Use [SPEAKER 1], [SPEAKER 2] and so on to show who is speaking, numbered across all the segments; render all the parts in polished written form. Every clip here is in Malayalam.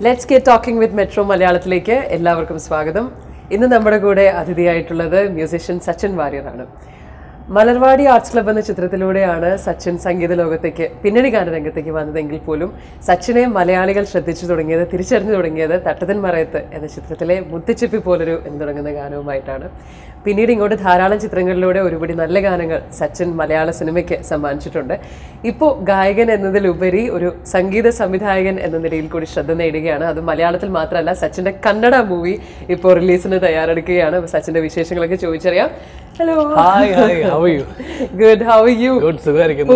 [SPEAKER 1] Let's get talking with metro മലയാളത്തിലേക്ക് എല്ലാവർക്കും സ്വാഗതം. ഇന്ന് നമ്മുടെ കൂടെ അതിഥിയായിട്ടുള്ളത് മ്യൂസിഷ്യൻ സച്ചിൻ വാര്യറാണ്. മലർവാടി ആർട്സ് ക്ലബ് എന്ന ചിത്രത്തിലൂടെയാണ് സച്ചിൻ സംഗീത ലോകത്തേക്ക് പിന്നണി ഗാനരംഗത്തേക്ക് വന്നതെങ്കിൽ പോലും സച്ചിനെ മലയാളികൾ ശ്രദ്ധിച്ചു തുടങ്ങിയത്, തിരിച്ചറിഞ്ഞു തുടങ്ങിയത് തട്ടത്തിൻ മറയത്ത് എന്ന ചിത്രത്തിലെ മുത്തുച്ചിപ്പി പോലൊരു എന്ന് തുടങ്ങുന്ന ഗാനവുമായിട്ടാണ്. പിന്നീട് ഇങ്ങോട്ട് ധാരാളം ചിത്രങ്ങളിലൂടെ ഒരുപടി നല്ല ഗാനങ്ങൾ സച്ചിൻ മലയാള സിനിമയ്ക്ക് സമ്മാനിച്ചിട്ടുണ്ട്. ഇപ്പോൾ ഗായകൻ എന്നതിലുപരി ഒരു സംഗീത സംവിധായകൻ എന്ന നിലയിൽ കൂടി ശ്രദ്ധ നേടുകയാണ്. അത് മലയാളത്തിൽ മാത്രമല്ല, സച്ചിൻ്റെ കന്നഡ മൂവി ഇപ്പോൾ റിലീസിന് തയ്യാറെടുക്കുകയാണ്. സച്ചിൻ്റെ വിശേഷങ്ങളൊക്കെ ചോദിച്ചറിയാം. Hello, good, how are you?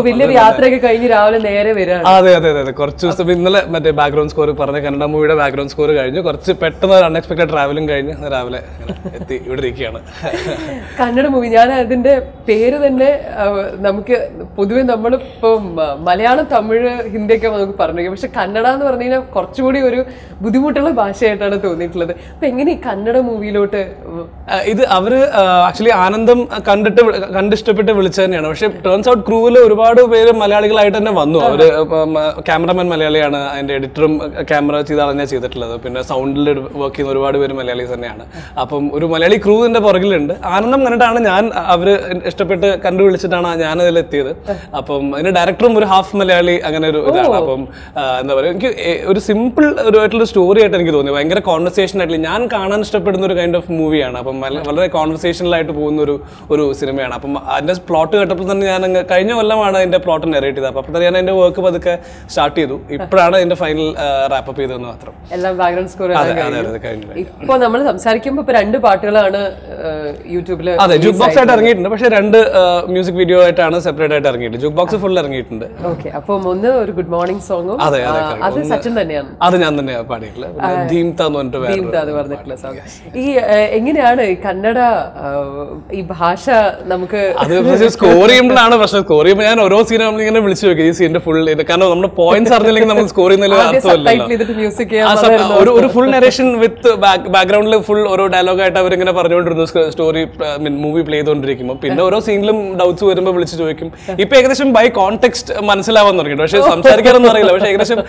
[SPEAKER 1] വലിയൊരു യാത്രയൊക്കെ കഴിഞ്ഞ് രാവിലെ നേരെ വരാണ്.
[SPEAKER 2] അതെ അതെ അതെ കുറച്ച് ദിവസം ഇന്നലെ മറ്റേ ബാക്ക്ഗ്രൗണ്ട് സ്കോർ പറഞ്ഞ കന്നഡ മൂവിയുടെ ബാക്ക്ഗ്രൗണ്ട് സ്കോർ കഴിഞ്ഞു. കുറച്ച് പെട്ടെന്ന് അൺഎക്സ്പെക്ടഡ് ട്രാവലും കഴിഞ്ഞ് രാവിലെ എത്തി ഇവിടെ ഇരിക്കുകയാണ്.
[SPEAKER 1] കന്നഡ മൂവി, ഞാൻ അതിന്റെ പേര് തന്നെ നമുക്ക് പൊതുവെ നമ്മളിപ്പം മലയാളം, തമിഴ്, ഹിന്ദിയൊക്കെ നമുക്ക് പറഞ്ഞു, പക്ഷെ കന്നഡ എന്ന് പറഞ്ഞു കഴിഞ്ഞാൽ കുറച്ചുകൂടി ഒരു ബുദ്ധിമുട്ടുള്ള ഭാഷയായിട്ടാണ് തോന്നിയിട്ടുള്ളത്. അപ്പൊ എങ്ങനെ ഈ കന്നഡ മൂവിയിലോട്ട്
[SPEAKER 2] ഇത് അവര് ആക്ച്വലി ആനന്ദം കണ്ടിഷ്ടപ്പെട്ട് വിളിച്ചത് തന്നെയാണ്. പക്ഷെ ടേൺസ് ഔട്ട് ക്രൂവിൽ ഒരുപാട് പേര് മലയാളികളായിട്ട് തന്നെ വന്നു. അവര് ക്യാമറമാൻ മലയാളിയാണ്, അതിന്റെ എഡിറ്ററും ക്യാമറ ചെയ്താണ് ചെയ്തിട്ടുള്ളത്. പിന്നെ സൗണ്ടിൽ വർക്ക് ചെയ്യുന്ന ഒരുപാട് പേര് മലയാളീസ് തന്നെയാണ്. അപ്പം ഒരു മലയാളി ക്രൂവിന്റെ പുറകിലുണ്ട്. ആനന്ദം കണ്ടിട്ടാണ് അവര് ഇഷ്ടപ്പെട്ട് കണ്ടുപിടിച്ചിട്ടാണ് ഞാൻ അതിലെത്തിയത്. അപ്പം അതിന്റെ ഡയറക്ടറും ഒരു ഹാഫ് മലയാളി, അങ്ങനെ ഒരു ഇതാണ്. അപ്പം എന്താ പറയുക, എനിക്ക് ഒരു സിമ്പിൾ ഒരു സ്റ്റോറി ആയിട്ട് എനിക്ക് തോന്നി. ഭയങ്കര കോൺവെർസേഷൻ ആയിട്ടില്ല, ഞാൻ കാണാൻ ഇഷ്ടപ്പെടുന്ന ഒരു കൈൻഡ് ഓഫ് മൂവിയാണ്. അപ്പം വളരെ കോൺവെർസേഷനിലായിട്ട് പോകുന്ന ഒരു സിനിമയാണ്. അപ്പം അതിന്റെ പ്ലോട്ട് കേട്ടപ്പോൾ തന്നെ ഞാൻ കഴിഞ്ഞ കൊല്ലമാണ് അതിന്റെ പ്ലോട്ട് നെറേറ്റ് ചെയ്തത്. അപ്പോൾ തന്നെ ഞാൻ അതിന്റെ വർക്ക് പതുക്കെ സ്റ്റാർട്ട് ചെയ്തു. ഇപ്പോഴാണ് അതിന്റെ ഫൈനൽ റാപ്പ് അപ്പ് ചെയ്തതെന്ന് മാത്രം.
[SPEAKER 1] എല്ലാം ബാക്ക്ഗ്രൗണ്ട് സ്കോർ. ഇപ്പോൾ നമ്മൾ സംസാരിക്കുമ്പോൾ ഇപ്പൊ 2 പാട്ടുകളാണ് യൂട്യൂബില്.
[SPEAKER 2] അതെ, ജൂക്ക് ബോക്സ് ആയിട്ട് ഇറങ്ങിയിട്ടുണ്ട്. പക്ഷെ 2 മ്യൂസിക് വീഡിയോ ആയിട്ടാണ് സെപ്പറേറ്റ് ആയിട്ട് ഇറങ്ങിയിട്ടുണ്ട്. ജൂക്ക് ബോക്സ് ഫുൾ ഇറങ്ങിയിട്ടുണ്ട്.
[SPEAKER 1] ഓക്കെ, അപ്പം ഒന്ന് ഒരു ഗുഡ് മോർണിംഗ് സോങ്ങും.
[SPEAKER 2] അതെ,
[SPEAKER 1] അത് സച്ചിൻ തന്നെയാണ്.
[SPEAKER 2] അത് ഞാൻ തന്നെയാണ് പാടിയിട്ടുള്ളത്.
[SPEAKER 1] പറഞ്ഞിട്ടുള്ള സോങ്. ഈ എങ്ങനെയാണ് ഈ കന്നഡ ഈ ഭാഷ നമുക്ക്
[SPEAKER 2] അത് സ്കോർ ചെയ്യുമ്പോഴാണ് പ്രശ്നം. സ്കോർ ചെയ്യുമ്പോൾ ഞാൻ ഓരോ സീനും നമ്മളിങ്ങനെ വിളിച്ചു നോക്കി ഈ സീനിന്റെ ഫുൾ, കാരണം നമ്മുടെ പോയിന്റ്സ് അറിഞ്ഞില്ലെങ്കിൽ നമുക്ക് സ്കോർ ചെയ്യുന്നതിൽ ഒരു ഫുൾ നരേഷൻ വിത്ത് ബാക്ക്ഗ്രൗണ്ടിൽ ഫുൾ ഓരോ ഡയലോഗ് ആയിട്ട് അവരിങ്ങനെ പറഞ്ഞുകൊണ്ടിരുന്നു സ്റ്റോറി മൂവി പ്ലേ ചെയ്തുകൊണ്ടിരിക്കുമ്പോൾ. പിന്നെ ഓരോ സീനിലും ഡൗട്ട്സ് വരുമ്പോൾ വിളിച്ച് ചോദിക്കും. ഇപ്പൊ ഏകദേശം ബൈ കോൺടെക്സ്റ്റ് മനസ്സിലാവാൻ തുടങ്ങിയിട്ട്, പക്ഷെ സംസാരിക്കാനൊന്നും അറിയില്ല. പക്ഷെ ഏകദേശം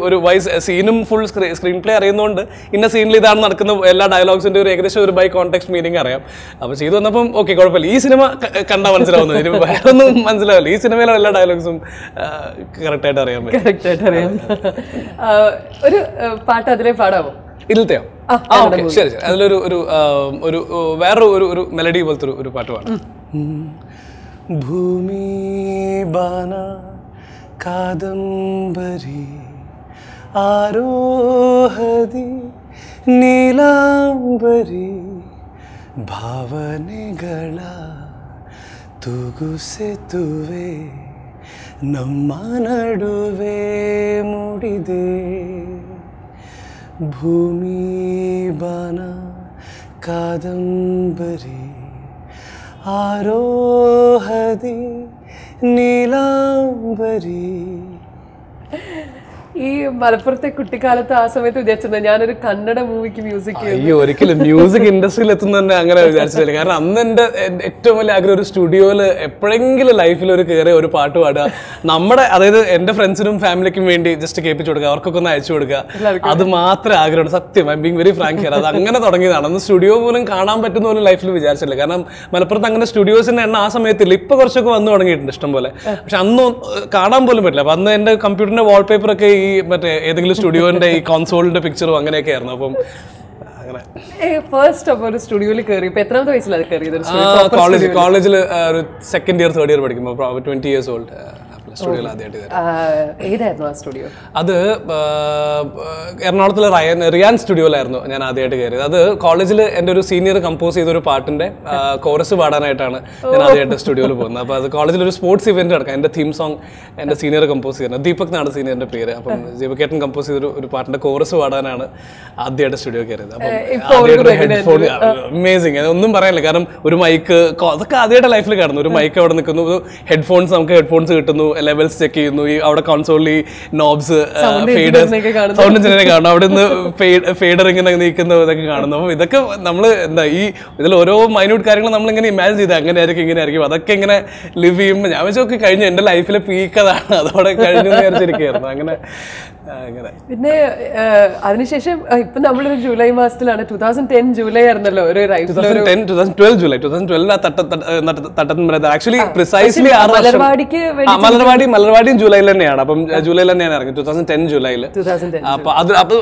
[SPEAKER 2] ഒരു വൈസ് സീനും ഫുൾ സ്ക്രീൻ പ്ലേ അറിയുന്നതുകൊണ്ട് ഇന്ന സീനിൽ ഇതാണ് നടക്കുന്ന എല്ലാ ഡയലോഗ്സിന്റെ ഒരു ഏകദേശം ഒരു ബൈ കോൺടെക്സ്റ്റ് മീനിങ് അറിയാം. അപ്പൊ ചെയ്തു വന്നപ്പം ഓക്കെ, കുഴപ്പമില്ല, ഈ സിനിമ കണ്ടാൽ മനസ്സിലാവുന്നത്, വേറൊന്നും മനസ്സിലാവില്ല. ഈ സിനിമയിലെ എല്ലാ ഡയലോഗ്സും കറക്റ്റ് ആയിട്ട് അറിയാൻ പറ്റും.
[SPEAKER 1] ഒരു പാട്ട് അതിലെ പാടാമോ?
[SPEAKER 2] ഇതിലത്തെയോ? ശരി ശരി. അതിലൊരു വേറെ ഒരു മെലഡി പോലത്തെ ഒരു പാട്ട് പാടാം. ഭൂമി ബാന കാദംബരി ആരോഹതി ನೀಲಾಂಬರಿ ಭಾವನೆಗಳ ತೂಗುಸೆತುವೆ ನಮ್ಮ ನಡುವೆ ಮೂಡಿದೆ. ಭೂಮಿ ಬಾನ ಕಾದಂಬರಿ ಆರೋಹದಿ ನೀಲಾಂಬರಿ.
[SPEAKER 1] ഈ മലപ്പുറത്തെ കുട്ടിക്കാലത്ത് ആ സമയത്ത് വിചാരിച്ചിരുന്നത് ഞാനൊരു കന്നഡ മൂവിക്ക് മ്യൂസിക്.
[SPEAKER 2] അയ്യോ, ഒരിക്കലും മ്യൂസിക് ഇൻഡസ്ട്രിയിൽ എത്തുന്ന അങ്ങനെ വിചാരിച്ചില്ല. കാരണം അന്ന് എൻ്റെ ഏറ്റവും വലിയ ആഗ്രഹം ഒരു സ്റ്റുഡിയോയിൽ എപ്പോഴെങ്കിലും ലൈഫിൽ കയറി ഒരു പാട്ട് പാടുക, നമ്മുടെ, അതായത് എൻ്റെ ഫ്രണ്ട്സിനും ഫാമിലിക്കും വേണ്ടി ജസ്റ്റ് കേൾപ്പിച്ചു കൊടുക്കുക, അവർക്കൊക്കെ ഒന്ന് അയച്ചു കൊടുക്കുക, അത് മാത്രമേ ആഗ്രഹമുണ്ട്. സത്യം, I being very Frank here. അത് അങ്ങനെ തുടങ്ങിയതാണ്. അന്ന് സ്റ്റുഡിയോ പോലും കാണാൻ പറ്റുന്ന പോലും ലൈഫിൽ വിചാരിച്ചില്ല. കാരണം മലപ്പുറത്ത് അങ്ങനെ സ്റ്റുഡിയോസിന്റെ എണ്ണം ആ സമയത്തില്ല. ഇപ്പൊ കുറച്ചൊക്കെ വന്നു തുടങ്ങിയിട്ടുണ്ട് ഇഷ്ടം പോലെ, പക്ഷെ അന്ന് കാണാൻ പോലും പറ്റില്ല. അപ്പൊ അന്ന് എൻ്റെ കമ്പ്യൂട്ടറിന്റെ വാൾപേപ്പർ ഒക്കെ ഈ മറ്റേ ഏതെങ്കിലും സ്റ്റുഡിയോന്റെ ഈ കോൺസോളിന്റെ പിക്ചറും അങ്ങനെയൊക്കെ ആയിരുന്നു. അപ്പം
[SPEAKER 1] ഫസ്റ്റ് ഒരു സ്റ്റുഡിയോയിൽ കയറി എത്രാമത്തെ വയസ്സിലാണ് കയറിയത്?
[SPEAKER 2] കോളേജിൽ ഒരു സെക്കൻഡ് ഇയർ തേർഡ് ഇയർ പഠിക്കുമ്പോൾ 20 years old സ്റ്റുഡിയോയിൽ
[SPEAKER 1] ആദ്യമായിട്ട്.
[SPEAKER 2] അത് എറണാകുളത്തിലെ റിയാൻ സ്റ്റുഡിയോയിലായിരുന്നു ഞാൻ ആദ്യമായിട്ട് കയറിയത്. അത് കോളേജിൽ എൻ്റെ ഒരു സീനിയർ കമ്പോസ് ചെയ്ത ഒരു പാട്ടിന്റെ കോറസ് പാടാനായിട്ടാണ് ഞാൻ ആദ്യമായിട്ട് സ്റ്റുഡിയോയിൽ പോകുന്നത്. അപ്പോൾ അത് കോളേജിൽ ഒരു സ്പോർട്സ് ഇവന്റ് നടക്കാം. എൻ്റെ തീം സോങ് എൻ്റെ സീനിയർ കമ്പോസ് ചെയ്യുന്നത്, ദീപക് എന്നാണ് സീനിയറിന്റെ പേര്. അപ്പം ദീപകേട്ടൻ കമ്പോസ് ചെയ്ത ഒരു പാട്ടിന്റെ കോറസ് പാടാനാണ് ആദ്യമായിട്ട് സ്റ്റുഡിയോ കയറിയത്. അപ്പം ഹെഡ്ഫോൺ അമേസിങ്, ഒന്നും പറയാനില്ല. കാരണം ഒരു മൈക്ക്, അതൊക്കെ ആദ്യമായിട്ട് ലൈഫിൽ കാണുന്നു. ഒരു മൈക്ക് അവിടെ നിൽക്കുന്നു, ഹെഡ്ഫോൺസ്, നമുക്ക് ഹെഡ്ഫോൺസ് കിട്ടുന്നു, ലെവൽസ് ചെക്ക് ചെയ്യുന്നു, ഈ അവിടെ കൺസോളിൽ ഈ നോബ്സ് സൗണ്ട് എഞ്ചിനെ കാണുന്നു, അവിടെ നിന്ന് ഫേഡർ ഇങ്ങനെ നീക്കുന്നതൊക്കെ കാണുന്നു. അപ്പോൾ ഇതൊക്കെ നമ്മൾ എന്താ ഈ ഇതിൽ ഓരോ മൈന്യൂട്ട് കാര്യങ്ങൾ നമ്മളിങ്ങനെ ഇമാജിൻ ചെയ്ത് അങ്ങനെയായിരിക്കും ഇങ്ങനെയായിരിക്കും അതൊക്കെ ഇങ്ങനെ ലിവ് ചെയ്യുമ്പോൾ ഞാൻ വെച്ചൊക്കെ കഴിഞ്ഞു, എൻ്റെ ലൈഫിലെ പീക്ക് അതാണ്, അതോടെ കഴിഞ്ഞു വിചാരിച്ചിരിക്കുകയായിരുന്നു. അങ്ങനെ
[SPEAKER 1] പിന്നെ അതിനുശേഷം ഇപ്പൊ നമ്മളൊരു ജൂലൈ മാസത്തിലാണ്, 2010 ജൂലൈ ആയിരുന്നല്ലോ ഒരു
[SPEAKER 2] 2012 ആക്ച്വലി പ്രിസൈസ്ലി മലർവാടിയും ജൂലൈയിൽ തന്നെയാണ്. അപ്പം ജൂലൈയിൽ തന്നെയാണ് ഇറങ്ങി, 2010 ജൂലൈയിൽ. അപ്പൊ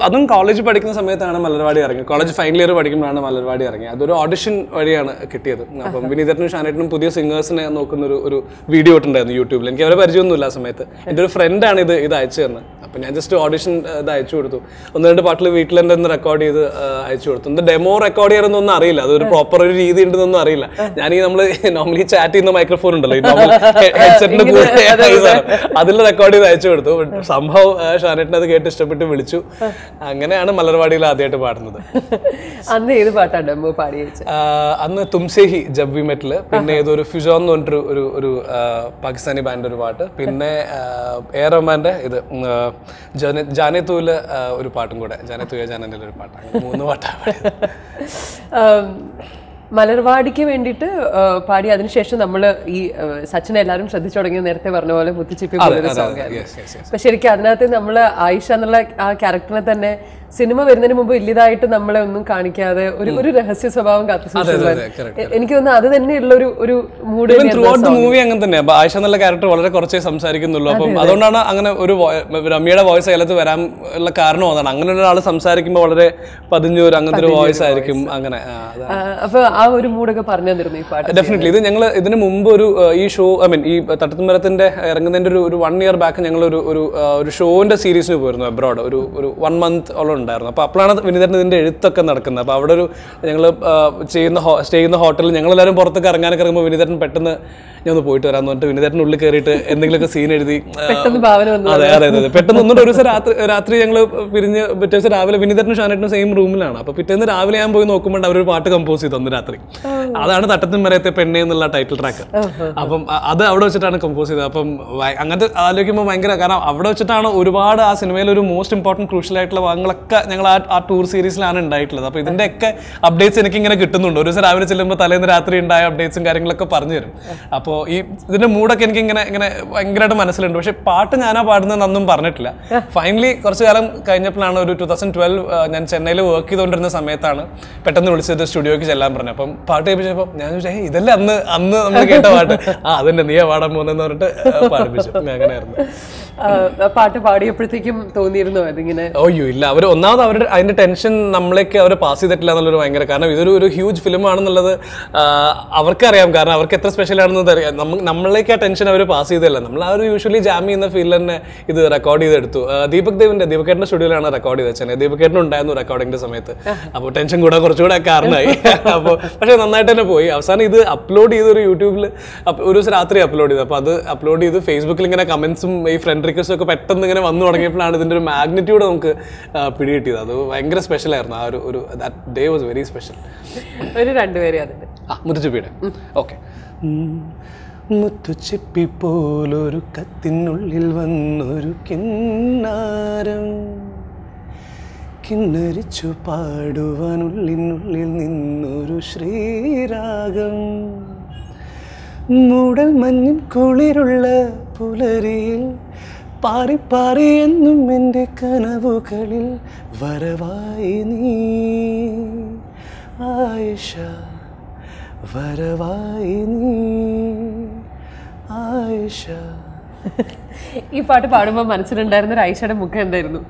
[SPEAKER 2] അതും കോളേജ് പഠിക്കുന്ന സമയത്താണ് മലർവാടി ഇറങ്ങിയത്. കോളേജ് ഫൈനൽ ഇയർ പഠിക്കുമ്പോഴാണ് മലർവാടി ഇറങ്ങിയത്. അതൊരു ഓഡിഷൻ വഴിയാണ് കിട്ടിയത്. അപ്പം വിനീതനും ഷാനേട്ടനും പുതിയ സിംഗേഴ്സിനെ നോക്കുന്ന ഒരു വീഡിയോ ഇട്ടുണ്ടായിരുന്നു യൂട്യൂബിൽ. എനിക്ക് അവരെ പരിചയമൊന്നുമില്ല ആ സമയത്ത്. എൻ്റെ ഒരു ഫ്രണ്ടാണ് ഇത് അയച്ചു തന്നത്. അപ്പം ഞാൻ ജസ്റ്റ് ഓഡിഷൻ ഇത് അയച്ചു കൊടുത്തു. 1-2 പാട്ടിൽ വീട്ടിൽ എൻ്റെ ഒന്ന് റെക്കോർഡ് ചെയ്ത് അയച്ചു കൊടുത്തു. എന്ത് ഡെമോ റെക്കോർഡ് ചെയ്യാനൊന്നും അറിയില്ല, അതൊരു പ്രോപ്പർ ഒരു രീതി ഉണ്ടെന്നൊന്നും അറിയില്ല. ഞാനീ നമ്മൾ നോർമലി ചാറ്റ് ചെയ്യുന്ന മൈക്രോഫോൺ ഉണ്ടല്ലോ, ഹെഡ്സെറ്റിന്റെ കൂടെ അതിൽ റെക്കോർഡ് ചെയ്ത് അയച്ചു കൊടുത്തു. സംഭവം ഷാനേട്ടൻ അത് കേട്ട് ഇഷ്ടപ്പെട്ട് വിളിച്ചു. അങ്ങനെയാണ് മലർവാടിയിൽ ആദ്യമായിട്ട് പാടുന്നത്.
[SPEAKER 1] അന്ന് ഏത് പാട്ടാണ് ഡെമോ പാടി?
[SPEAKER 2] അന്ന് തുംസേഹി ജബ് വി മെറ്റില്, പിന്നെ ഏതൊരു ഫിജോൻ എന്ന് പറഞ്ഞിട്ടൊരു ഒരു പാകിസ്ഥാനി ബാൻഡ് ഒരു പാട്ട്, പിന്നെ എ റഹ്മാന്റെ ഇത് ജാനെ തൂല് ഒരു പാട്ടും കൂടെ, ജാനെ തൂയ ജാനന്റെ ഒരു പാട്ടാണ്. 3 പാട്ടാണ്
[SPEAKER 1] മലർവാടിക്ക് വേണ്ടിയിട്ട് പാടി. അതിനുശേഷം നമ്മൾ ഈ സച്ചിനെ എല്ലാവരും ശ്രദ്ധിച്ചു തുടങ്ങി, നേരത്തെ പറഞ്ഞ പോലെ മുത്തുച്ചിപ്പി പോലൊരു സോങ് ആയിരുന്നു. അപ്പൊ ശരിക്കും അതിനകത്ത് നമ്മൾ ആയിഷ എന്നുള്ള ആ ക്യാരക്ടറിനെ തന്നെ സിനിമ വരുന്നതിന് മുമ്പ് വലിയതായിട്ട് നമ്മളെ ഒന്നും കാണിക്കാതെ ഒരു രഹസ്യ സ്വഭാവം കാത്തുസൂക്ഷിച്ചു. എനിക്ക് തോന്നുന്നു അത് തന്നെയുള്ള ഒരു മൂഡ്
[SPEAKER 2] മൂവി അങ്ങനെ തന്നെ. ആയിഷ എന്നുള്ള ക്യാരക്ടർ വളരെ കുറച്ചേ സംസാരിക്കുന്നുള്ളൂ. അപ്പം അതുകൊണ്ടാണ് അങ്ങനെ ഒരു രമ്യയുടെ വോയിസ് അതിലത്ത് വരാൻ ഉള്ള കാരണം അതാണ്. അങ്ങനെ ഒരാൾ സംസാരിക്കുമ്പോൾ വളരെ പതിഞ്ഞൂര് അങ്ങനത്തെ ഒരു വോയിസ് ആയിരിക്കും. അങ്ങനെ
[SPEAKER 1] അപ്പൊ ആ ഒരു മൂഡൊക്കെ പറഞ്ഞു തന്നിരുന്നു ഈ പാട്ട്.
[SPEAKER 2] ഡെഫിനറ്റ്ലി. ഇത് ഞങ്ങൾ ഇതിന് മുമ്പ് ഈ ഷോ ഈ തട്ടത്തുമരത്തിന്റെ ഇറങ്ങുന്നതിന്റെ ഒരു 1 year ബാക്ക് ഞങ്ങൾ ഒരു ഷോന്റെ സീരീസിന് പോയിരുന്നു അബ്രോഡ്. ഒരു 1 month ഓളം ഉണ്ടായിരുന്നു. അപ്പോൾ അപ്പോഴാണ് വിനീതൻ ഇതിന്റെ എഴുത്തൊക്കെ നടക്കുന്നത്. അപ്പോൾ അവിടെ ഞങ്ങൾ സ്റ്റേ ചെയ്യുന്ന ഹോട്ടലിൽ ഞങ്ങളെല്ലാവരും പുറത്തൊക്കെ ഇറങ്ങാനൊക്കെ ഇറങ്ങുമ്പോൾ വിനീതൻ പെട്ടെന്ന് ഞാൻ ഒന്ന് പോയിട്ട് വരാമെന്ന് പറഞ്ഞിട്ട് വിനീതന്റെ ഉള്ളിൽ കയറിയിട്ട് എന്തെങ്കിലുമൊക്കെ സീൻ എഴുതി. അതെ പെട്ടെന്ന് ഒന്നുകൂടെ ഒരു ദിവസം രാത്രി ഞങ്ങൾ പിരിഞ്ഞ് പിറ്റേ ദിവസം രാവിലെ വിനീതനും ഷാനേട്ടനും സെയിം റൂമിലാണ്. അപ്പോൾ പിറ്റേന്ന് രാവിലെ ഞാൻ പോയി നോക്കുമ്പോൾ അവരൊരു പാട്ട് കമ്പോസ് ചെയ്തു അന്ന് രാത്രി. അതാണ് തട്ടത്തിൻ മരയത്തെ പെണ്ണെ എന്നുള്ള ടൈറ്റിൽ ട്രാക്ക്. അപ്പം അത് അവിടെ വെച്ചിട്ടാണ് കമ്പോസ് ചെയ്തത്. അപ്പം അങ്ങനത്തെ ആലോചിക്കുമ്പോൾ ഭയങ്കര, കാരണം അവിടെ വെച്ചിട്ടാണ് ഒരുപാട് ആ സിനിമയിൽ ഒരു മോസ്റ്റ് ഇമ്പോർട്ടൻറ്റ് ക്രൂഷ്യൽ ആയിട്ടുള്ള ഭാഗങ്ങളൊക്കെ ഞങ്ങൾ ആ ടൂർ സീരീസിലാണ് ഉണ്ടായിട്ടുള്ളത്. അപ്പോൾ ഇതിൻ്റെയൊക്കെ അപ്ഡേറ്റ്സ് എനിക്ക് ഇങ്ങനെ കിട്ടുന്നുണ്ട്. ഒരു ദിവസം രാവിലെ ചെല്ലുമ്പോൾ തലേന്ന് രാത്രി ഉണ്ടായ അപ്ഡേറ്റ്സും കാര്യങ്ങളൊക്കെ പറഞ്ഞു തരും. അപ്പോൾ ഇതിന്റെ മൂഡൊക്കെ എനിക്ക് ഇങ്ങനെ ഭയങ്കരമായിട്ട് മനസ്സിലുണ്ട്. പക്ഷെ പാട്ട് ഞാനാ പാടുന്നതെന്നൊന്നും പറഞ്ഞിട്ടില്ല. ഫൈനലി കുറച്ചു കാലം കഴിഞ്ഞപ്പോഴാണ് ഒരു 2012 ഞാൻ ചെന്നൈയിൽ വർക്ക് ചെയ്തുകൊണ്ടിരുന്ന സമയത്താണ് പെട്ടെന്ന് വിളിച്ചത് സ്റ്റുഡിയോക്ക് ചെല്ലാൻ പറഞ്ഞു. അപ്പം പാട്ട് കേൾപ്പിച്ചപ്പോൾ ഞാൻ ചോദിച്ചാൽ ഇതല്ലേ അന്ന് നമ്മൾ കേട്ട പാട്ട്, അതന്നെ നീയാ പാടാൻ പോകുന്നതെന്ന് പറഞ്ഞിട്ട് പാടിപ്പിച്ചു. അങ്ങനെയായിരുന്നു.
[SPEAKER 1] പാട്ട് പാടിയപ്പോഴത്തേക്കും തോന്നിയിരുന്നോ അതിങ്ങനെ?
[SPEAKER 2] ഓയ്യോ ഇല്ല, ഒന്നാമത് അതിന്റെ ടെൻഷൻ നമ്മളേക്ക് അവർ പാസ് ചെയ്തിട്ടില്ല എന്നുള്ളൊരു ഭയങ്കര, കാരണം ഇതൊരു ഹ്യൂജ് ഫിലിം ആണെന്നുള്ളത് അവർക്കറിയാം. കാരണം അവർക്ക് എത്ര സ്പെഷ്യൽ ആണെന്നത് അറിയാം. നമ്മളേക്ക് ആ ടെൻഷൻ അവർ പാസ് ചെയ്തല്ല. നമ്മൾ ആ ഒരു യൂഷ്വലി ജാം ചെയ്യുന്ന ഫീൽ തന്നെ ഇത് റെക്കോർഡ് ചെയ്തെടുത്തു. ദീപക്കേട്ടന്റെ സ്റ്റുഡിയോയിലാണ് റെക്കോർഡ് ചെയ്ത്. ദീപക്കേട്ടനും ഉണ്ടായിരുന്നു റെക്കോർഡിങ്ങിന്റെ സമയത്ത്. അപ്പോൾ ടെൻഷൻ കൂടെ കുറച്ചുകൂടെ കാരണമായി. അപ്പോൾ പക്ഷേ നന്നായിട്ട് തന്നെ പോയി. അവസാനം ഇത് അപ്ലോഡ് ചെയ്ത് ഒരു യൂട്യൂബിൽ ഒരു ദിവസം രാത്രി അപ്ലോഡ് ചെയ്തു. അപ്പോൾ അത് അപ്ലോഡ് ചെയ്ത് ഫേസ്ബുക്കിൽ ഇങ്ങനെ കമന്റ്സും ഈ ഫ്രണ്ട് റിക്വസ്റ്റും ഒക്കെ പെട്ടെന്ന് ഇങ്ങനെ വന്നു തുടങ്ങിയപ്പോഴാണ് ഇതിന്റെ ഒരു മാഗ്നിറ്റ്യൂഡ് നമുക്ക് പിടികിട്ടിയത്. അത് ഭയങ്കര സ്പെഷ്യൽ ആയിരുന്നു. ആ ഒരു that day was very special.
[SPEAKER 1] ഒരു 2 പേര് അതിന്റെ
[SPEAKER 2] മുത്തുച്ചിപ്പിയുടെ ഓക്കെ. മുത്തുച്ചിപ്പി പോലൊരു കത്തിനുള്ളിൽ വന്നൊരു കിന്നാരം, കിന്നരിച്ചു പാടുവാനുള്ളിനുള്ളിൽ നിന്നൊരു ശ്രീരാഗം, മൂടൽ മഞ്ഞിൻ കുളിരുള്ള പുലരിയിൽ പാറി പാറി എന്നും എൻ്റെ കനവുകളിൽ വരവായി നീ ആയിഷ, വരവായി നീ ആയിഷ.
[SPEAKER 1] ഈ പാട്ട് പാടുമ്പോൾ മനസ്സിലുണ്ടായിരുന്ന ഒരു ആയിഷയുടെ മുഖം എന്തായിരുന്നു?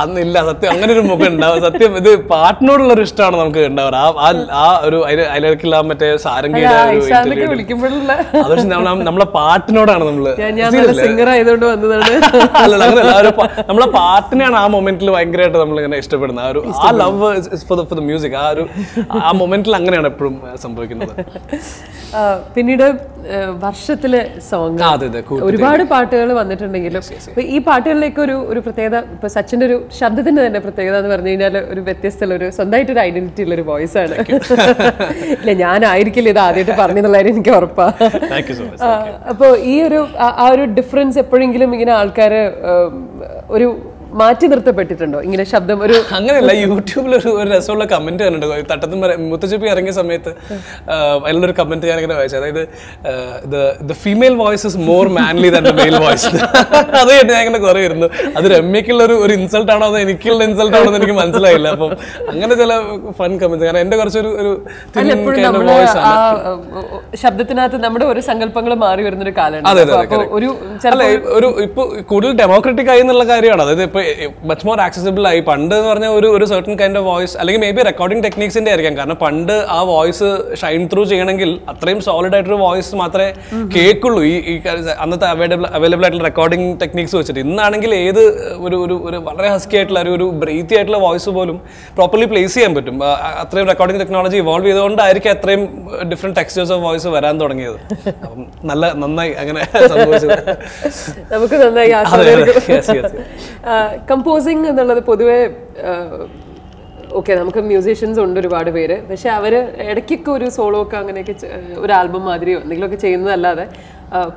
[SPEAKER 2] അന്നില്ല സത്യം, അങ്ങനെ ഒരു മുഖം ഉണ്ടാവും. സത്യം ഇത് പാട്ടിനോടുള്ളൊരു ഇഷ്ടമാണ് നമുക്ക് ഉണ്ടാവുക. ആ ഒരു അതിലേക്കുള്ള മറ്റേ സാരംഗിയുടെ നമ്മളെ പാട്ടിനോടാണ് നമ്മള് നമ്മളെ പാട്ടിനെയാണ് ആ മൊമെന്റിൽ ഭയങ്കരമായിട്ട് നമ്മൾ ഇങ്ങനെ ഇഷ്ടപ്പെടുന്നത്. ആ ലവ് ഫോർ ദ മ്യൂസിക്, ആ മൊമെന്റിൽ അങ്ങനെയാണ് എപ്പോഴും സംഭവിക്കുന്നത്.
[SPEAKER 1] പിന്നീട് വർഷത്തിലെ സോങ് ഒരുപാട് പാട്ടുകൾ വന്നിട്ടുണ്ടെങ്കിലും ഈ പാട്ടുകളിലേക്ക് ഒരു പ്രത്യേകത, ഇപ്പൊ സച്ചിൻ്റെ ഒരു ശബ്ദത്തിൻ്റെ തന്നെ പ്രത്യേകത എന്ന് പറഞ്ഞു കഴിഞ്ഞാൽ ഒരു വ്യത്യസ്തമുള്ള ഒരു സ്വന്തമായിട്ടൊരു ഐഡന്റിറ്റി ഉള്ള ഒരു വോയിസ് ആണ്. ഇല്ല, ഞാനായിരിക്കില്ല ഇത് ആദ്യമായിട്ട് പറഞ്ഞെന്നുള്ള കാര്യം എനിക്ക് ഉറപ്പാണ്. അപ്പോൾ ഈ ഒരു ആ ഒരു ഡിഫറൻസ് എപ്പോഴെങ്കിലും ഇങ്ങനെ ആൾക്കാർ ഒരു മാറ്റി നിർത്തപ്പെട്ടിട്ടുണ്ടോ ഇങ്ങനെ ശബ്ദം? ഒരു
[SPEAKER 2] അങ്ങനെയല്ല, യൂട്യൂബിൽ ഒരു രസമുള്ള കമന്റ് കണ്ടിട്ടുണ്ട്. തട്ടത്തും മുത്തച്ചിപ്പി ഇറങ്ങിയ സമയത്ത് അതിലൊരു കമന്റ് ഞാനിങ്ങനെ വായിച്ചത്, അതായത് the female voice is more Manley than the male voice. അത് കേട്ട് ഞാൻ ഇങ്ങനെ കുറെ ഇരുന്നു. അത് രമ്യക്കുള്ള ഒരു ഇൻസൾട്ട് ആണോ അതോ എനിക്കുള്ള ഇൻസൾട്ട് ആണോ എന്ന് എനിക്ക് മനസ്സിലായില്ല. അപ്പം അങ്ങനെ ചില ഫൺ കമന്റ്, കാരണം എന്റെ കുറച്ചൊരു വോയിസ് ആണ്.
[SPEAKER 1] ശബ്ദത്തിനകത്ത് നമ്മുടെ ഒരു സങ്കല്പങ്ങൾ മാറി വരുന്നൊരു കാലമാണ്.
[SPEAKER 2] ഇപ്പൊ കൂടുതൽ ഡെമോക്രാറ്റിക് ആയി എന്നുള്ള കാര്യമാണ്. അതായത് ഇപ്പൊ മച്ച് മോർ ആക്സസിബിൾ ആയി. പണ്ട് എന്ന് പറഞ്ഞാൽ ഒരു സർട്ടൻ കൈൻഡ് ഓഫ് വോയിസ്, അല്ലെങ്കിൽ മേ ബി റെക്കോർഡിംഗ് ടെക്നിക്സിന്റെ ആയിരിക്കാം. കാരണം പണ്ട് ആ വോയിസ് ഷൈൻ ത്രൂ ചെയ്യണമെങ്കിൽ അത്രയും സോളിഡ് ആയിട്ടൊരു വോയിസ് മാത്രമേ കേൾക്കുള്ളൂ ഈ അന്നത്തെ അവൈലബിൾ ആയിട്ടുള്ള റെക്കോർഡിംഗ് ടെക്നിക്സ് വെച്ചിട്ട്. ഇന്നാണെങ്കിൽ ഏത് ഒരു വളരെ ഹസ്കി ആയിട്ടുള്ള ഒരു ബ്രീത്തി ആയിട്ടുള്ള വോയിസ് പോലും പ്രോപ്പർലി പ്ലേസ് ചെയ്യാൻ പറ്റും. അത്രയും റെക്കോർഡിംഗ് ടെക്നോളജി ഇവോൾവ് ചെയ്തുകൊണ്ടായിരിക്കും അത്രയും ഡിഫറെന്റ് ടെക്സ്റ്റേഴ്സ് ഓഫ് വോയിസ് വരാൻ തുടങ്ങിയത്. അപ്പം നന്നായി അങ്ങനെ സംഭവിച്ചത്.
[SPEAKER 1] നമുക്ക് നന്നായി. കമ്പോസിങ് എന്നുള്ളത് പൊതുവെ ഓക്കെ, നമുക്ക് മ്യൂസീഷ്യൻസ് ഉണ്ട് ഒരുപാട് പേര്. പക്ഷെ അവർ ഇടയ്ക്കൊക്കെ ഒരു സോളോ ഒക്കെ അങ്ങനെയൊക്കെ ഒരു ആൽബം മാതിരിയോ എന്തെങ്കിലുമൊക്കെ ചെയ്യുന്നതല്ലാതെ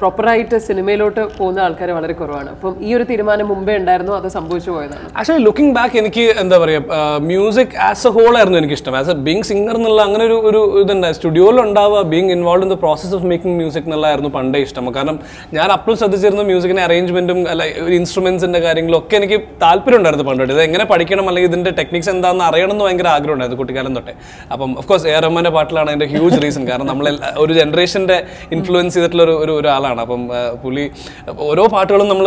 [SPEAKER 1] പ്രോപ്പറായിട്ട് സിനിമയിലോട്ട് പോകുന്ന ആൾക്കാർ വളരെ കുറവാണ്. അപ്പം ഈ ഒരു തീരുമാനം മുമ്പേ ഉണ്ടായിരുന്നോ അതോ സംഭവിച്ചു പോയതാണ്?
[SPEAKER 2] ആക്ച്വലി ലുക്കിംഗ് ബാക്ക് എനിക്ക് എന്താ പറയുക, മ്യൂസിക് ആസ് എ ഹോൾ ആയിരുന്നു എനിക്കിഷ്ടം. ആസ് എ ബീങ് സിംഗർ എന്നുള്ള അങ്ങനെ ഒരു ഇതുണ്ടായി സ്റ്റുഡിയോയിൽ ഉണ്ടാവുക, being involve in the process of making music എന്നുള്ളതായിരുന്നു പണ്ടേ ഇഷ്ടം. കാരണം ഞാൻ അപ്പോഴും ശ്രദ്ധിച്ചിരുന്നു മ്യൂസിക്കിന്റെ അറേഞ്ച്മെന്റും അല്ല ഇൻസ്ട്രുമെന്റ്സിന്റെ കാര്യങ്ങളും ഒക്കെ എനിക്ക് താല്പര്യം ഉണ്ടായിരുന്നു പണ്ടോട്ട്. ഇത് എങ്ങനെ പഠിക്കണം അല്ലെങ്കിൽ ഇതിന്റെ ടെക്നിക്സ് എന്താണെന്ന് അറിയണം എന്ന് ഭയങ്കര ആഗ്രഹം ഉണ്ടായിരുന്നു കുട്ടിക്കാലം തൊട്ടേ. അപ്പം ഓഫ്കോഴ്സ് എ ആർ റഹ്മാന്റെ പാട്ടിലാണ് അതിന്റെ ഹ്യൂജ് റീസൺ. കാരണം നമ്മൾ ഒരു ജനറേഷന്റെ ഇൻഫ്ലുവൻസ് ചെയ്തിട്ടുള്ള ഒരാളാണ്. അപ്പം പുള്ളി ഓരോ പാട്ടുകളും നമ്മൾ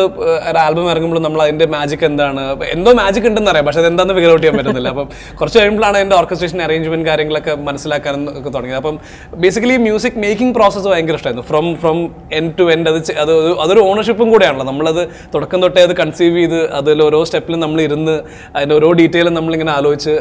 [SPEAKER 2] ഒരു ആൽബം ഇറങ്ങുമ്പോഴും നമ്മൾ അതിന്റെ മാജിക് എന്താണ്, എന്തോ മാജിക് ഉണ്ടെന്ന് അറിയാം, പക്ഷെ അതെന്താണെന്ന് ഫിഗർ ഔട്ട് ചെയ്യാൻ പറ്റുന്നില്ല. അപ്പം കുറച്ച് കഴിയുമ്പോഴാണ് അതിന്റെ ഓർക്കസ്ട്രേഷൻ അറേഞ്ച്മെന്റ് കാര്യങ്ങളൊക്കെ മനസ്സിലാക്കാനൊക്കെ തുടങ്ങിയത്. അപ്പം ബേസിക്കലി മ്യൂസിക് മേക്കിംഗ് പ്രോസസ്സ് ഭയങ്കര ഇഷ്ടമായിരുന്നു. From end to end. അതൊരു ഓണർഷിപ്പും കൂടെയാണല്ലോ. നമ്മളത് തുടക്കം തൊട്ടേ അത് കൺസീവ് ചെയ്ത് അതിൽ ഓരോ സ്റ്റെപ്പിലും നമ്മൾ ഇരുന്ന് അതിന്റെ ഓരോ ഡീറ്റെയിലും നമ്മളിങ്ങനെ ആലോചിച്ച്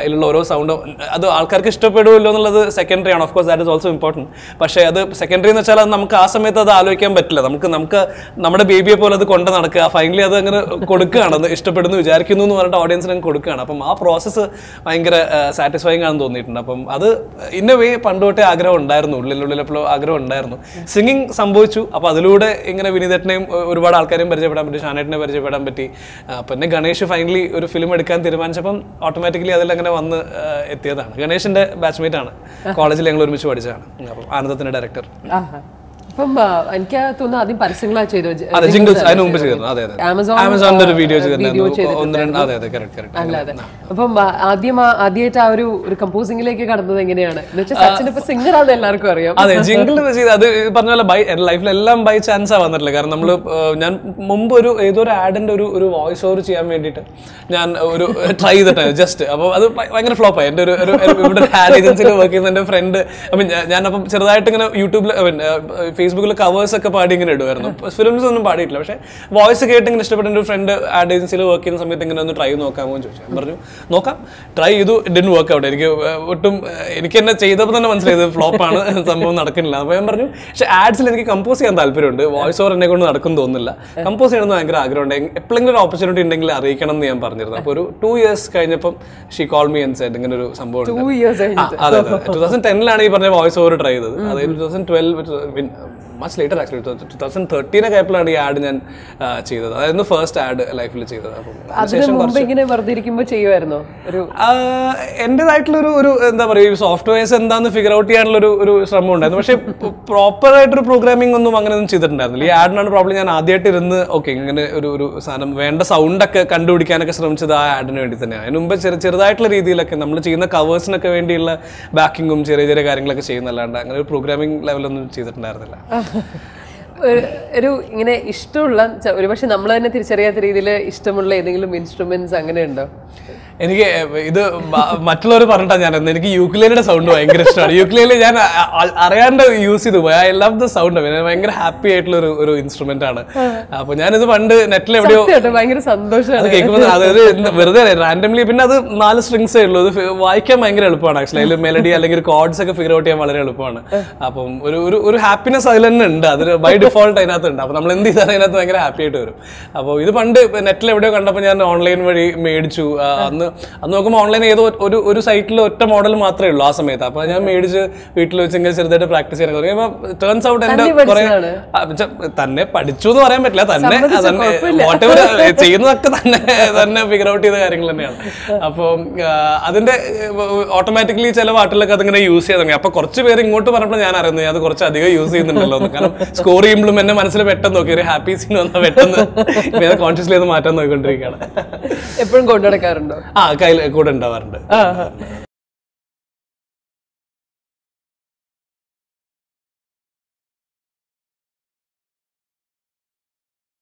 [SPEAKER 2] അതിലുള്ള ഓരോ സൗണ്ടും അത് ആൾക്കാർക്ക് ഇഷ്ടപ്പെടുമല്ലോ എന്നുള്ളത് സെക്കൻഡറി ആണ്. Of course that is also important. പക്ഷേ അത് സെക്കൻഡറി എന്ന് വെച്ചാൽ അത് നമുക്ക് ആ സമയത്ത് അത് ആലോചിക്കാൻ പറ്റില്ല. നമുക്ക് നമ്മുടെ ബേബിയെ പോലെ അത് കൊണ്ട് നടക്കുക, ഫൈനലി അത് അങ്ങനെ കൊടുക്കുകയാണ്, അത് ഇഷ്ടപ്പെടുന്നു വിചാരിക്കുന്നു എന്ന് പറഞ്ഞിട്ട് ഓഡിയൻസിന് അങ്ങ് കൊടുക്കുകയാണ്. അപ്പം ആ പ്രോസസ്സ് ഭയങ്കര സാറ്റിസ്ഫൈങ് ആണെന്ന് തോന്നിയിട്ടുണ്ട്. അപ്പം അത് ഇന്ന വേ പണ്ട് തൊട്ടേ ആഗ്രഹം ഉണ്ടായിരുന്നു, ഉള്ളിലെപ്പോഴും ആഗ്രഹം ഉണ്ടായിരുന്നു. സിംഗിങ് സംഭവിച്ചു. അപ്പോൾ അതിലൂടെ ഇങ്ങനെ വിനീതേട്ടനെയും ഒരുപാട് ആൾക്കാരെയും പരിചയപ്പെടാൻ പറ്റി, ഷാനേട്ടനെ പരിചയപ്പെടാൻ പറ്റി. പിന്നെ ഗണേഷ് ഫൈനലി ഒരു ഫിലിം എടുക്കാൻ തീരുമാനിച്ചപ്പം ഓട്ടോമാറ്റിക്കലി അതിലങ്ങനെ വന്ന് എത്തിയതാണ്. ഗണേഷിന്റെ ബാച്ച്മേറ്റ് ആണ്, കോളേജിൽ ഞങ്ങൾ ഒരുമിച്ച് പഠിച്ചതാണ്. അപ്പം ആനന്ദത്തിന്റെ ഡയറക്ടർ.
[SPEAKER 1] അപ്പം എനിക്ക് തോന്നുന്നു ആദ്യം പരസ്യങ്ങളാണ് ചെയ്തത്.
[SPEAKER 2] ആമസോണിന്റെ ഒരു വീഡിയോ
[SPEAKER 1] അപ്പം ആദ്യമായിട്ട് ആ ഒരു കമ്പോസിംഗിലേക്ക് കടന്നത് എങ്ങനെയാണ്? സച്ചിൻ ഇപ്പൊ സിംഗർ ആണെന്ന് എല്ലാവർക്കും അറിയാം.
[SPEAKER 2] അതെ, ജിംഗിൾ ചെയ്ത് അത് പറഞ്ഞ പോലെ ലൈഫിലെല്ലാം ബൈ ചാൻസാ വന്നിട്ടില്ല. കാരണം ഞാൻ മുമ്പ് ഏതോ ഒരു ആഡിന്റെ ഒരു വോയിസ് ഓവർ ചെയ്യാൻ വേണ്ടിയിട്ട് ഞാൻ ഒരു ട്രൈ ചെയ്തിട്ടാണ് ജസ്റ്റ്. അപ്പോൾ അത് ഭയങ്കര ഫ്ലോപ്പായി. എൻ്റെ ഇവിടെ ആഡ് ഏജൻസിയിൽ വർക്ക് ചെയ്യുന്ന എൻ്റെ ഫ്രണ്ട്, ഞാനപ്പം ചെറുതായിട്ട് ഇങ്ങനെ യൂട്യൂബിൽ ഫേസ്ബുക്കിൽ കവേഴ്സ് ഒക്കെ പാടി ഇങ്ങനെ ഇടുമായിരുന്നു. ഫിലിംസ് ഒന്നും പാടിയിട്ടില്ല. പക്ഷേ വോയിസ് കേട്ട് ഇങ്ങനെ ഇഷ്ടപ്പെട്ട ഒരു ഫ്രണ്ട് ആഡ് ഏജൻസിയിൽ വർക്ക് ചെയ്യുന്ന സമയത്ത് ഇങ്ങനെ ഒന്ന് ട്രൈ നോക്കാമോ എന്ന് ചോദിച്ചു. ഞാൻ പറഞ്ഞു നോക്കാം. ട്രൈ ചെയ്തു. Didn't work out. എനിക്ക് എന്നെ ചെയ്തപ്പോൾ തന്നെ മനസ്സിലായത് ഫ്ലോപ്പാണ്, സംഭവം നടക്കുന്നില്ല. അപ്പോൾ ഞാൻ പറഞ്ഞു പക്ഷേ ആഡ്സിൽ എനിക്ക് കമ്പോസ് ചെയ്യാൻ താല്പര്യമുണ്ട്, വോയിസ് ഓവർ എന്നെ കൊണ്ട് നടക്കും തോന്നുന്നില്ല, കമ്പോസ് ചെയ്യണമെന്ന് ഭയങ്കര ആഗ്രഹമുണ്ട്, എപ്പോഴെങ്കിലും ഒരു ഓപ്പർച്യൂണിറ്റി ഉണ്ടെങ്കിൽ അറിയിക്കണം എന്ന് ഞാൻ പറഞ്ഞിരുന്നു. അപ്പോൾ ഒരു 2 years കഴിഞ്ഞപ്പം she call me and said ഇങ്ങനെ ഒരു സംഭവം. അതെ, 2010 ഈ പറഞ്ഞ വോയിസ് ഓവർ ട്രൈ ചെയ്തത്. അതായത് 2012 മച്ച് ലേറ്റർ ആക്ച്വലി 2013 ആയപ്പോഴാണ് ഈ ആഡ് ഞാൻ ചെയ്തത്. അതായിരുന്നു ഫസ്റ്റ് ആഡ് ലൈഫിൽ ചെയ്തത്. എന്റേതായിട്ടുള്ള ഒരു എന്താ പറയുക സോഫ്റ്റ്വെയർസ് എന്താന്ന് ഫിഗർ ഔട്ട് ചെയ്യാനുള്ള ഒരു ശ്രമം ഉണ്ടായിരുന്നു. പക്ഷേ പ്രോപ്പർ ആയിട്ടൊരു പ്രോഗ്രാമിംഗ് ഒന്നും അങ്ങനെയൊന്നും ചെയ്തിട്ടുണ്ടായിരുന്നില്ല. ഈ ആഡിനാണ് പ്രോബ്ലം. ഞാൻ ആദ്യമായിട്ട് ഇരുന്ന് ഓക്കെ ഇങ്ങനെ ഒരു സാധനം വേണ്ട സൗണ്ടൊക്കെ കണ്ടുപിടിക്കാനൊക്കെ ശ്രമിച്ചത് ആ ആഡിന് വേണ്ടി തന്നെയാണ്. അതിന് മുമ്പ് ചെറുതായിട്ടുള്ള രീതിയിലൊക്കെ നമ്മൾ ചെയ്യുന്ന കവേഴ്സിനൊക്കെ വേണ്ടിയുള്ള ബാക്കിങ്ങും ചെറിയ ചെറിയ കാര്യങ്ങളൊക്കെ ചെയ്യുന്നല്ലാണ്ട് അങ്ങനെ ഒരു പ്രോഗ്രാമിംഗ് ലെവലൊന്നും ചെയ്തിട്ടുണ്ടായിരുന്നില്ല.
[SPEAKER 1] ഒരു ഇങ്ങനെ ഇഷ്ടമുള്ള ഒരുപക്ഷെ നമ്മൾ തന്നെ തിരിച്ചറിയാത്ത രീതിയിൽ ഇഷ്ടമുള്ള ഏതെങ്കിലും ഇൻസ്ട്രുമെന്റ്സ് അങ്ങനെ ഉണ്ടോ?
[SPEAKER 2] എനിക്ക് ഇത് മറ്റുള്ളവർ പറഞ്ഞിട്ടാ ഞാൻ എനിക്ക് യൂക്കുലേലിയുടെ സൗണ്ട് ഭയങ്കര ഇഷ്ടമാണ്. യൂക്കുലേലി ഞാൻ അറിയാണ്ട് യൂസ് ചെയ്തു പോയി. I love the sound. ഭയങ്കര ഹാപ്പി ആയിട്ടുള്ള ഒരു ഇൻസ്ട്രുമെന്റ് ആണ്. അപ്പൊ ഞാനിത് പണ്ട് നെറ്റിൽ എവിടെയോ
[SPEAKER 1] ഭയങ്കര സന്തോഷമാണ്
[SPEAKER 2] അത് കേൾക്കുമ്പോൾ, അതായത് വെറുതെ റാൻഡംലി. പിന്നെ അത് 4 സ്ട്രിങ്സേ ഉള്ളൂ. അത് വായിക്കാൻ ഭയങ്കര എളുപ്പമാണ് ആക്ച്വലി. അതിൽ മെലഡി അല്ലെങ്കിൽ കോഡ്സ് ഒക്കെ ഫിഗർ ഔട്ട് ചെയ്യാൻ വളരെ എളുപ്പമാണ്. അപ്പം ഒരു ഹാപ്പിനെസ് അതിൽ തന്നെ ഉണ്ട്. അത് ബൈ ഡിഫോൾട്ട് അതിനകത്ത് ഉണ്ട്. അപ്പൊ നമ്മൾ എന്ത് ചെയ്താലും അതിനകത്ത് ഭയങ്കര ഹാപ്പി ആയിട്ട് വരും. അപ്പോൾ ഇത് പണ്ട് നെറ്റിൽ എവിടെയോ കണ്ടപ്പോൾ ഞാൻ ഓൺലൈൻ വഴി മേടിച്ചു. അന്ന് നോക്കുമ്പോൾ ഓൺലൈൻ ഏതോ ഒരു സൈറ്റിൽ ഒറ്റ മോഡൽ മാത്രമേ ഉള്ളൂ ആ സമയത്ത്. അപ്പൊ ഞാൻ മേടിച്ച് വീട്ടിൽ വെച്ച് ഇങ്ങനെ ചെറുതായിട്ട് പ്രാക്ടീസ് ചെയ്യാൻ തുടങ്ങി. അപ്പൊ ടേൺസ് ഔട്ട് എന്റെ കുറെ തന്നെ പഠിച്ചു എന്ന് പറയാൻ പറ്റില്ല, തന്നെ വാട്ടെവർ ചെയ്യുന്നതൊക്കെ തന്നെ ഫിഗർ ഔട്ട് ചെയ്ത കാര്യങ്ങൾ തന്നെയാണ്. അപ്പോൾ അതിന്റെ ഓട്ടോമാറ്റിക്കലി ചില പാട്ടിലൊക്കെ അതിങ്ങനെ യൂസ് ചെയ്യാൻ തുടങ്ങി. അപ്പൊ കുറച്ച് പേര് ഇങ്ങോട്ട് പറഞ്ഞപ്പോൾ ഞാൻ അറിയുന്നു അത് കുറച്ച് അധികം യൂസ് ചെയ്യുന്നുണ്ടല്ലോ എന്ന്. കാരണം സ്കോർ ചെയ്യുമ്പോഴും എന്റെ മനസ്സിൽ പെട്ടെന്ന് നോക്കി ഒരു ഹാപ്പി സീൻ വന്നാൽ പെട്ടെന്ന് കോൺഷ്യസ്ലി അത് മാറ്റാൻ നോക്കിക്കൊണ്ടിരിക്കുകയാണ്.
[SPEAKER 1] എപ്പോഴും കൊണ്ടുനടക്കാറുണ്ടോ?
[SPEAKER 2] കയ്യിൽ കൂടെ ഉണ്ടാവാറുണ്ട്.